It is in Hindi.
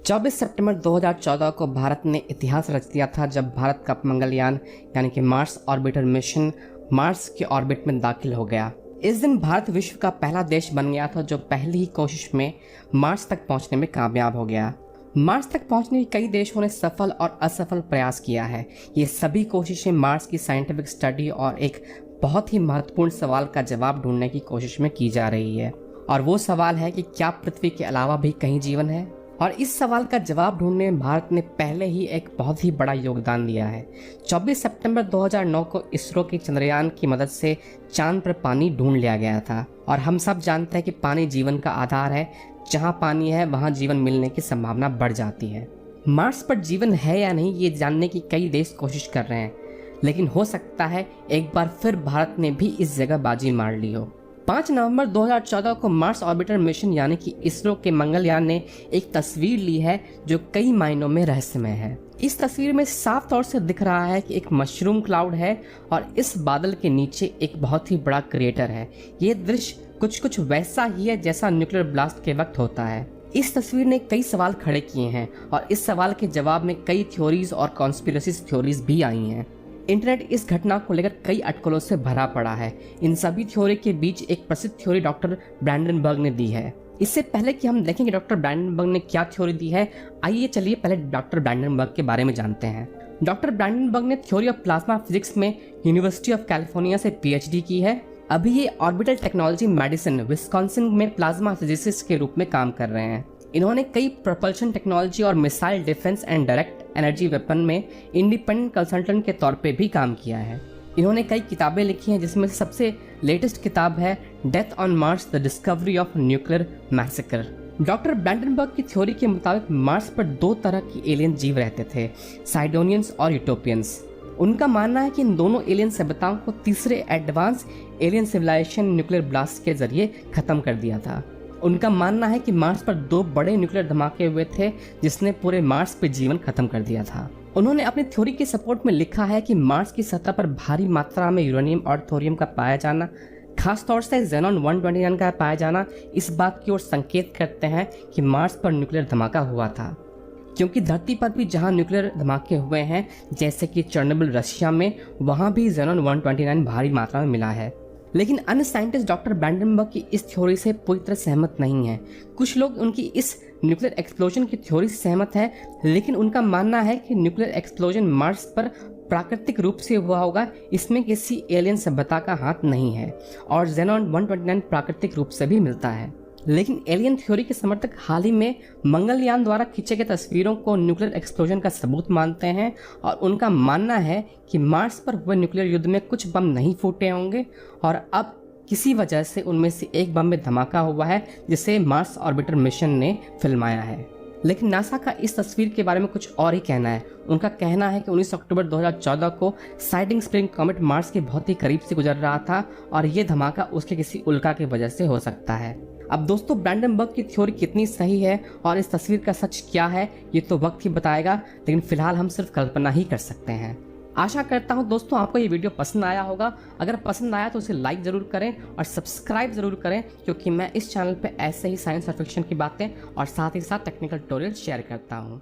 24 सितंबर 2014 को भारत ने इतिहास रच दिया था जब भारत का मंगलयान यानी कि मार्स ऑर्बिटर मिशन मार्स के ऑर्बिट में दाखिल हो गया। इस दिन भारत विश्व का पहला देश बन गया था जो पहली ही कोशिश में मार्स तक पहुंचने में कामयाब हो गया। मार्स तक पहुंचने के कई देशों ने सफल और असफल प्रयास किया है। ये सभी कोशिशें मार्स की साइंटिफिक स्टडी और एक बहुत ही महत्वपूर्ण सवाल का जवाब ढूंढने की कोशिश में की जा रही है, और वो सवाल है कि क्या पृथ्वी के अलावा भी कहीं जीवन है। और इस सवाल का जवाब ढूंढने में भारत ने पहले ही एक बहुत ही बड़ा योगदान दिया है। 24 सितंबर 2009 को इसरो के चंद्रयान की मदद से चांद पर पानी ढूंढ लिया गया था, और हम सब जानते हैं कि पानी जीवन का आधार है। जहां पानी है वहां जीवन मिलने की संभावना बढ़ जाती है। मार्स पर जीवन है या नहीं ये जानने की कई देश कोशिश कर रहे हैं, लेकिन हो सकता है एक बार फिर भारत ने भी इस जगह बाजी मार ली हो। 5 नवंबर 2014 को मार्स ऑर्बिटर मिशन यानी कि इसरो के मंगलयान ने एक तस्वीर ली है जो कई मायनों में रहस्यमय है। इस तस्वीर में साफ तौर से दिख रहा है कि एक मशरूम क्लाउड है और इस बादल के नीचे एक बहुत ही बड़ा क्रेटर है। ये दृश्य कुछ वैसा ही है जैसा न्यूक्लियर ब्लास्ट के वक्त होता है। इस तस्वीर ने कई सवाल खड़े किए हैं और इस सवाल के जवाब में कई थ्योरीज और कॉन्स्पिरेसी थ्योरीज भी आई हैं। इंटरनेट इस घटना को लेकर कई अटकलों से भरा पड़ा है। इन सभी थ्योरी के बीच एक प्रसिद्ध थ्योरी डॉक्टर ब्रैंडनबर्ग ने दी है। इससे पहले कि हम देखेंगे डॉक्टर ब्रैंडनबर्ग ने क्या थ्योरी दी है, आइए चलिए पहले डॉक्टर ब्रैंडनबर्ग के बारे में जानते हैं। डॉक्टर ब्रैंडनबर्ग ने थ्योरी ऑफ प्लाज्मा फिजिक्स में यूनिवर्सिटी ऑफ कैलिफोर्निया से पीएचडी की है। अभी ये ऑर्बिटल टेक्नोलॉजी मेडिसिन विस्कॉन्सिन में प्लाज्मा फिजिसिस्ट के रूप में काम कर रहे हैं। इन्होंने कई प्रोपल्शन टेक्नोलॉजी और missile defence and direct energy weapon में इंडिपेंडेंट कंसल्टेंट के तौर पे भी काम किया है। इन्होंने कई किताबें लिखी हैं, जिसमें सबसे लेटेस्ट किताब है death on Mars the discovery of nuclear massacre. Doctor Brandenburg की थ्योरी के मुताबिक मार्स पर 2 तरह की एलियन जीव रहते थे, साइडोनियंस और यूटोपियंस। उनका मानना है कि इन दोनों एलियन सभ्यताओं को तीसरे advance alien civilisation nuclear blast के जरिए खत्म कर दिया था। उनका मानना है कि मार्स पर 2 बड़े न्यूक्लियर धमाके हुए थे जिसने पूरे मार्स पे जीवन खत्म कर दिया था। उन्होंने अपनी थ्योरी के सपोर्ट में लिखा है कि मार्स की सतह पर भारी मात्रा में यूरेनियम और थोरियम का पाया जाना, खासतौर से ज़ेनॉन 129 का पाया जाना, इस बात की ओर संकेत करते हैं कि मार्स पर न्यूक्लियर धमाका हुआ था। क्योंकि धरती पर भी जहां न्यूक्लियर धमाके हुए हैं जैसे कि चेर्नोबिल रशिया में, वहां भी ज़ेनॉन 129 भारी मात्रा में मिला है। लेकिन अन्य साइंटिस्ट डॉक्टर ब्रैंडनबर्ग की इस थ्योरी से पूरी तरह सहमत नहीं है। कुछ लोग उनकी इस न्यूक्लियर एक्सप्लोजन की थ्योरी से सहमत हैं, लेकिन उनका मानना है कि न्यूक्लियर एक्सप्लोजन मार्स पर प्राकृतिक रूप से हुआ होगा, इसमें किसी एलियन सभ्यता का हाथ नहीं है, और ज़ेनॉन 129 प्राकृतिक रूप से भी मिलता है। लेकिन एलियन थ्योरी के समर्थक हाल ही में मंगलयान द्वारा खींचे गए तस्वीरों को न्यूक्लियर एक्सप्लोजन का सबूत मानते हैं, और उनका मानना है कि मार्स पर हुए न्यूक्लियर युद्ध में कुछ बम नहीं फूटे होंगे और अब किसी वजह से उनमें से एक बम में धमाका हुआ है जिसे मार्स ऑर्बिटर मिशन ने फिल्माया है। लेकिन नासा का इस तस्वीर के बारे में कुछ और ही कहना है। उनका कहना है कि 19 अक्टूबर 2014 को साइडिंग स्प्रिंग कॉमेट मार्स के बहुत ही करीब से गुजर रहा था और ये धमाका उसके किसी उल्का की वजह से हो सकता है। अब दोस्तों, ब्रैंडनबर्ग की थ्योरी कितनी सही है और इस तस्वीर का सच क्या है ये तो वक्त ही बताएगा, लेकिन फिलहाल हम सिर्फ कल्पना ही कर सकते हैं। आशा करता हूं दोस्तों आपको ये वीडियो पसंद आया होगा। अगर पसंद आया तो उसे लाइक ज़रूर करें और सब्सक्राइब ज़रूर करें, क्योंकि मैं इस चैनल पे ऐसे ही साइंस और फिक्शन की बातें और साथ ही साथ टेक्निकल ट्यूटोरियल शेयर करता हूं।